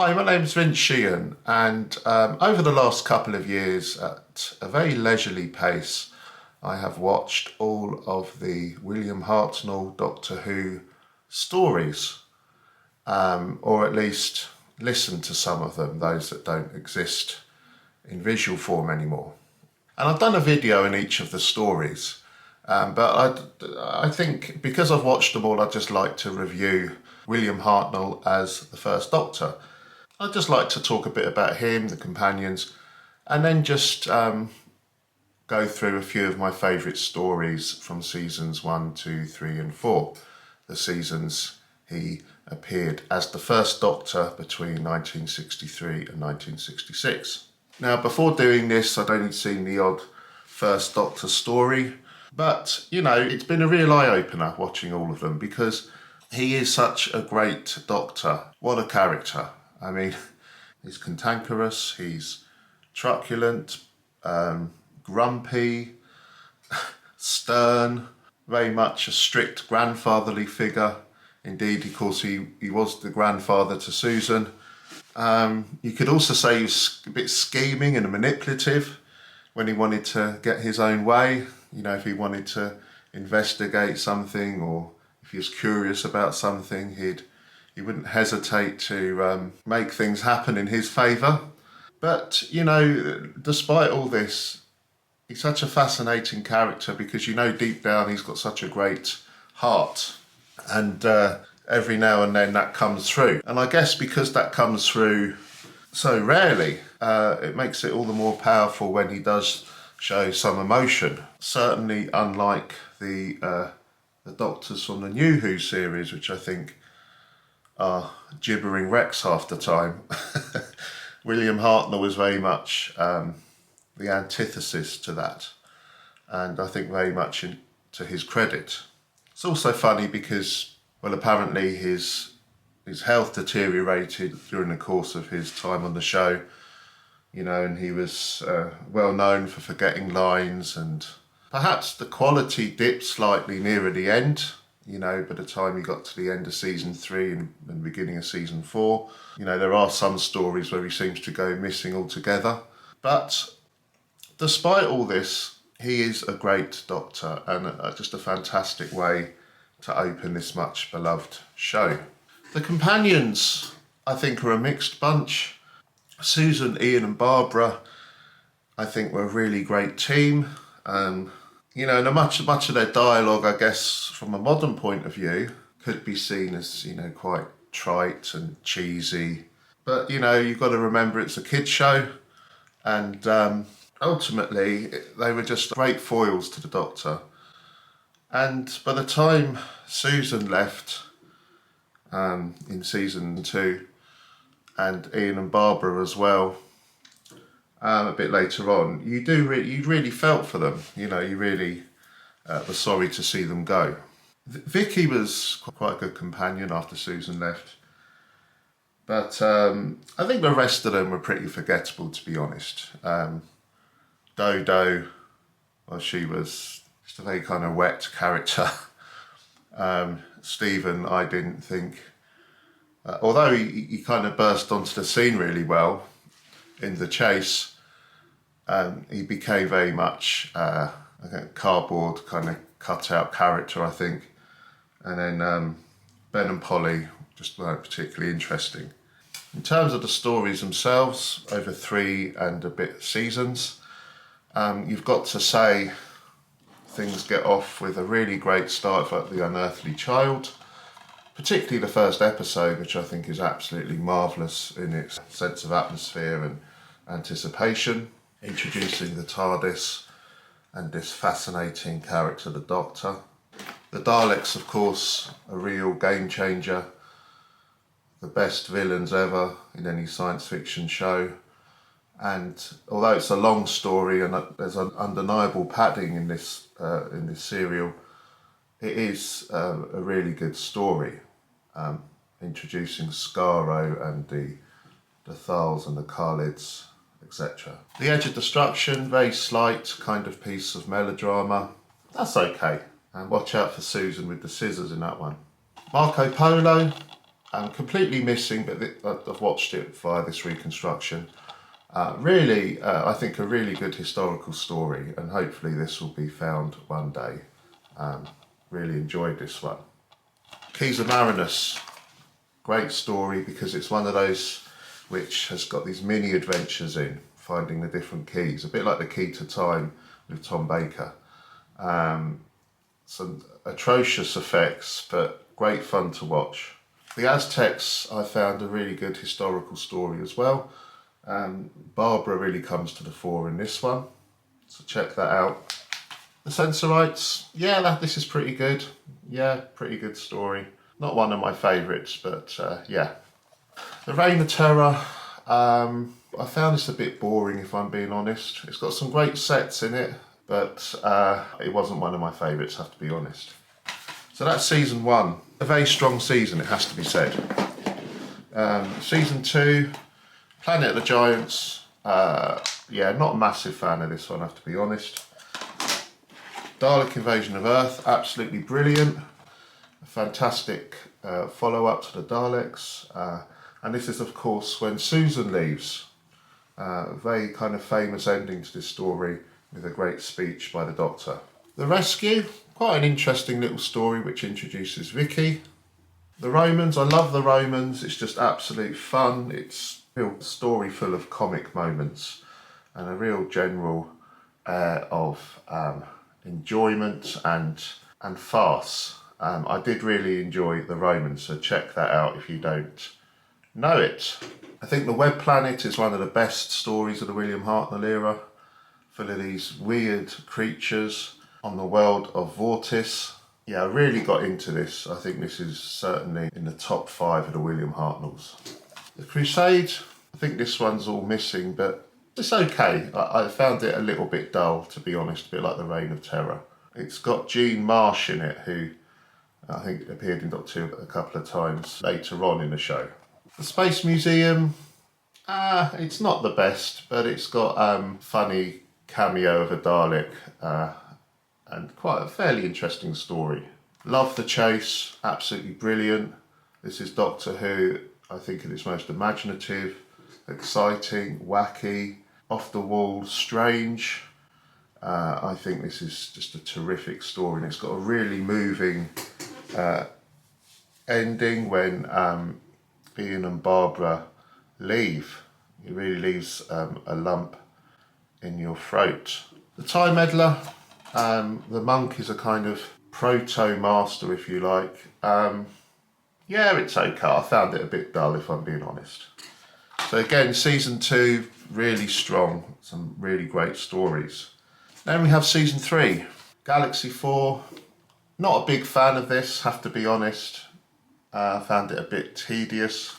Hi, my name's Vince Sheehan, and over the last couple of years, at a very leisurely pace, I have watched all of the William Hartnell Doctor Who stories, or at least listened to some of them, those that don't exist in visual form anymore. And I've done a video in each of the stories, but I think because I've watched them all, I'd just like to review William Hartnell as the First Doctor. I'd just like to talk a bit about him, the companions, and then just go through a few of my favourite stories from seasons 1, 2, 3 and 4. The seasons he appeared as the First Doctor between 1963 and 1966. Now, before doing this, I'd only seen the odd First Doctor story, but, you know, it's been a real eye-opener watching all of them because he is such a great Doctor. What a character. I mean, he's cantankerous, he's truculent, grumpy, stern, very much a strict grandfatherly figure. Indeed, of course, he was the grandfather to Susan. You could also say he was a bit scheming and manipulative when he wanted to get his own way. You know, if he wanted to investigate something or if he was curious about something, he wouldn't hesitate to make things happen in his favour. But, you know, despite all this, he's such a fascinating character because, you know, deep down he's got such a great heart. And every now and then that comes through. And I guess because that comes through so rarely, it makes it all the more powerful when he does show some emotion. Certainly unlike the Doctors from the New Who series, which I think are gibbering wrecks half the time. William Hartnell was very much the antithesis to that, and I think very much to his credit. It's also funny because, well, apparently his health deteriorated during the course of his time on the show, you know, and he was well known for forgetting lines, and perhaps the quality dipped slightly nearer the end. You know, by the time he got to the end of season 3 and beginning of season 4, you know, there are some stories where he seems to go missing altogether. But despite all this, he is a great Doctor and just a fantastic way to open this much beloved show. The companions, I think, are a mixed bunch. Susan, Ian and Barbara, I think, were a really great team. You know, and much of their dialogue, I guess, from a modern point of view, could be seen as, you know, quite trite and cheesy. But, you know, you've got to remember it's a kids' show. And ultimately, they were just great foils to the Doctor. And by the time Susan left in season 2, and Ian and Barbara as well, a bit later on, you really felt for them. You know, you really were sorry to see them go. Vicky was quite a good companion after Susan left, but I think the rest of them were pretty forgettable, to be honest. Dodo, well, she was just a very kind of wet character. Stephen, I didn't think, although he kind of burst onto the scene really well in the chase, he became very much a cardboard kind of cut-out character, I think. And then Ben and Polly just weren't particularly interesting. In terms of the stories themselves, over 3 and a bit seasons, you've got to say things get off with a really great start for The Unearthly Child, particularly the first episode, which I think is absolutely marvellous in its sense of atmosphere and anticipation, introducing the TARDIS and this fascinating character, the Doctor. The Daleks, of course, a real game changer, the best villains ever in any science fiction show. And although it's a long story and there's an undeniable padding in this serial, it is a really good story, introducing Skaro and the Thals and the Khalids, etc. The Edge of Destruction, very slight kind of piece of melodrama. That's okay. And watch out for Susan with the scissors in that one. Marco Polo, Completely missing, but I've watched it via this reconstruction. Really, I think a really good historical story, and hopefully this will be found one day. Really enjoyed this one. Keys of Marinus, great story because it's one of those which has got these mini adventures in, finding the different keys, a bit like the Key to Time with Tom Baker. Some atrocious effects, but great fun to watch. The Aztecs, I found a really good historical story as well. Barbara really comes to the fore in this one, so check that out. The Sensorites, yeah, this is pretty good. Yeah, pretty good story. Not one of my favourites, but yeah. The Reign of Terror, I found this a bit boring if I'm being honest. It's got some great sets in it, but it wasn't one of my favourites, have to be honest. So that's season 1. A very strong season, it has to be said. Season 2, Planet of the Giants. Yeah, not a massive fan of this one, I have to be honest. Dalek Invasion of Earth, absolutely brilliant. A fantastic follow-up to the Daleks. And this is, of course, when Susan leaves. A very kind of famous ending to this story with a great speech by the Doctor. The Rescue, quite an interesting little story which introduces Vicky. The Romans, I love the Romans, it's just absolute fun. It's a real story full of comic moments and a real general air of enjoyment and farce. I did really enjoy the Romans, so check that out if you don't know it. I think The Web Planet is one of the best stories of the William Hartnell era, full of these weird creatures on the world of Vortis. Yeah, I really got into this. I think this is certainly in the top 5 of the William Hartnells. The Crusade, I think this one's all missing, but it's okay. I found it a little bit dull, to be honest, a bit like The Reign of Terror. It's got Jean Marsh in it, who I think appeared in Doctor Who a couple of times later on in the show. The Space Museum, it's not the best, but it's got funny cameo of a Dalek and quite a fairly interesting story. Love the Chase, absolutely brilliant. This is Doctor Who, I think, at its most imaginative, exciting, wacky, off the wall, strange. I think this is just a terrific story, and it's got a really moving ending when Ian and Barbara leave. It really leaves a lump in your throat. The Time Meddler, the monk is a kind of proto-master, if you like. Yeah, it's okay. I found it a bit dull, if I'm being honest. So again, season 2, really strong. Some really great stories. Then we have season 3, Galaxy 4. Not a big fan of this, have to be honest. I found it a bit tedious.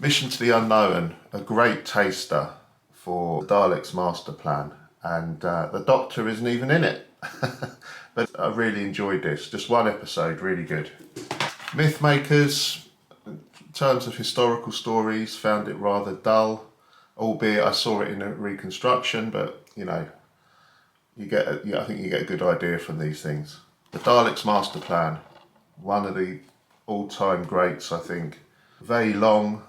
Mission to the Unknown, a great taster for the Daleks master plan. And the Doctor isn't even in it. But I really enjoyed this. Just one episode, really good. Mythmakers, in terms of historical stories, found it rather dull. Albeit I saw it in a reconstruction, but you know, I think you get a good idea from these things. The Daleks master plan, one of the all-time greats, I think. Very long,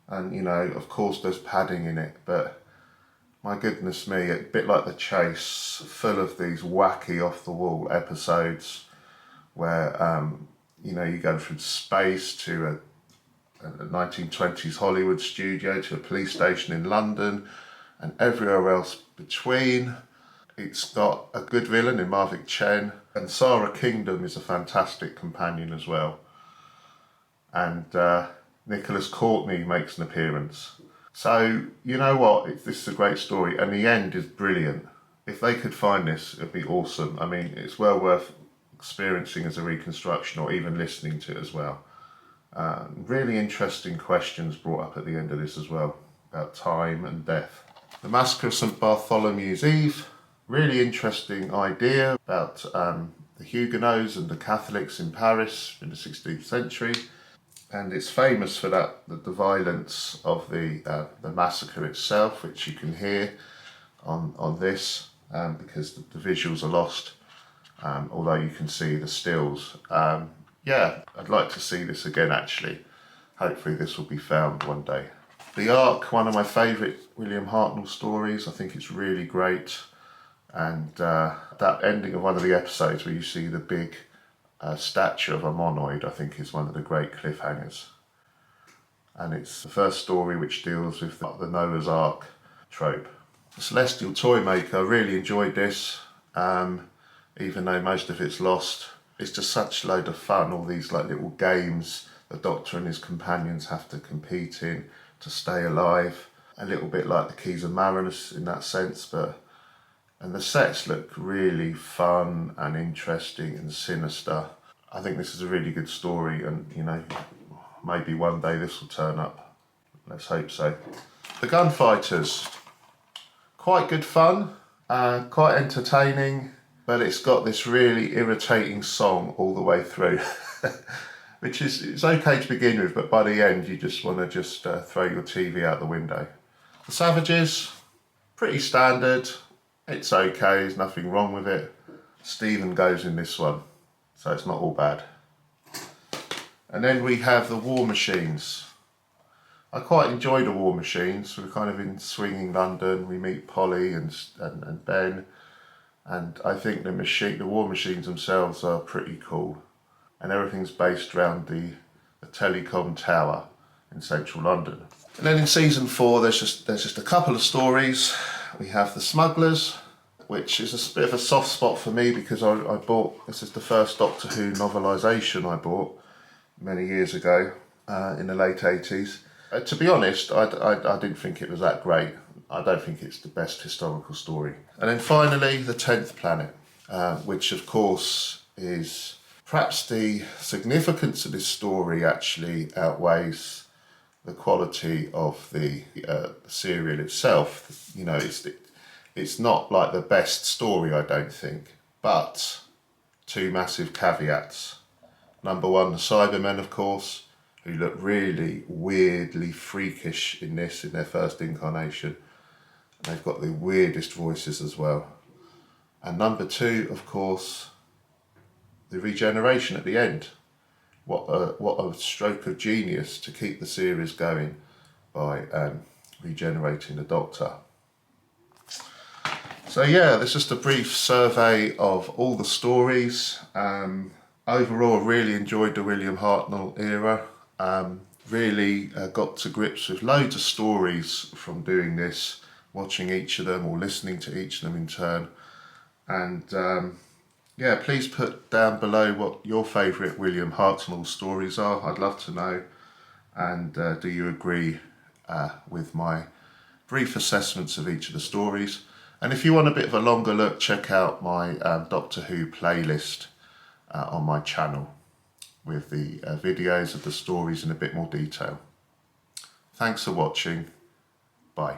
and you know, of course there's padding in it, but my goodness me, a bit like The Chase, full of these wacky off-the-wall episodes where you know, you go from space to a 1920s Hollywood studio to a police station in London and everywhere else between. It's got a good villain in Marvick Chen, and Sarah Kingdom is a fantastic companion as well. And Nicholas Courtney makes an appearance. So, you know what, this is a great story, and the end is brilliant. If they could find this, it'd be awesome. I mean, it's well worth experiencing as a reconstruction or even listening to it as well. Really interesting questions brought up at the end of this as well, about time and death. The Massacre of St Bartholomew's Eve, really interesting idea about the Huguenots and the Catholics in Paris in the 16th century. And it's famous for the violence of the massacre itself, which you can hear on this, because the visuals are lost, although you can see the stills. Yeah, I'd like to see this again actually. hopefully this will be found one day. The Ark, one of my favourite William Hartnell stories. I think it's really great. And that ending of one of the episodes where you see the big statue of a monoid, I think is one of the great cliffhangers. And it's the first story which deals with the Noah's Ark trope. The Celestial Toymaker, I really enjoyed this, even though most of it's lost. It's just such a load of fun, all these like little games the Doctor and his companions have to compete in to stay alive. A little bit like the Keys of Marinus in that sense, and the sets look really fun and interesting and sinister. I think this is a really good story, and you know, maybe one day this will turn up. Let's hope so. The Gunfighters, quite good fun, quite entertaining, but it's got this really irritating song all the way through. Which is, it's okay to begin with, but by the end you just want to throw your TV out the window. The Savages, pretty standard. It's okay, there's nothing wrong with it. Stephen goes in this one, so it's not all bad. And then we have the War Machines. I quite enjoy the War Machines. We're kind of in swinging London. We meet Polly and Ben, and I think the War Machines themselves are pretty cool. And everything's based around the telecom tower in central London. And then in season 4, there's just a couple of stories. We have the Smugglers, which is a bit of a soft spot for me because I bought, this is the first Doctor Who novelisation I bought many years ago in the late 80s. To be honest, I didn't think it was that great. I don't think it's the best historical story. And then finally, the 10th Planet, which of course is perhaps the significance of this story actually outweighs the quality of the serial itself. You know, it's not like the best story, I don't think, but two massive caveats. Number one, the Cybermen, of course, who look really weirdly freakish in this, in their first incarnation. And they've got the weirdest voices as well. And number two, of course, the regeneration at the end. What a stroke of genius to keep the series going by regenerating the Doctor. So yeah, this is just a brief survey of all the stories. Overall, really enjoyed the William Hartnell era. Really got to grips with loads of stories from doing this, watching each of them or listening to each of them in turn. And yeah, please put down below what your favourite William Hartnell stories are. I'd love to know. And do you agree with my brief assessments of each of the stories? And if you want a bit of a longer look, check out my Doctor Who playlist on my channel with the videos of the stories in a bit more detail. Thanks for watching. Bye.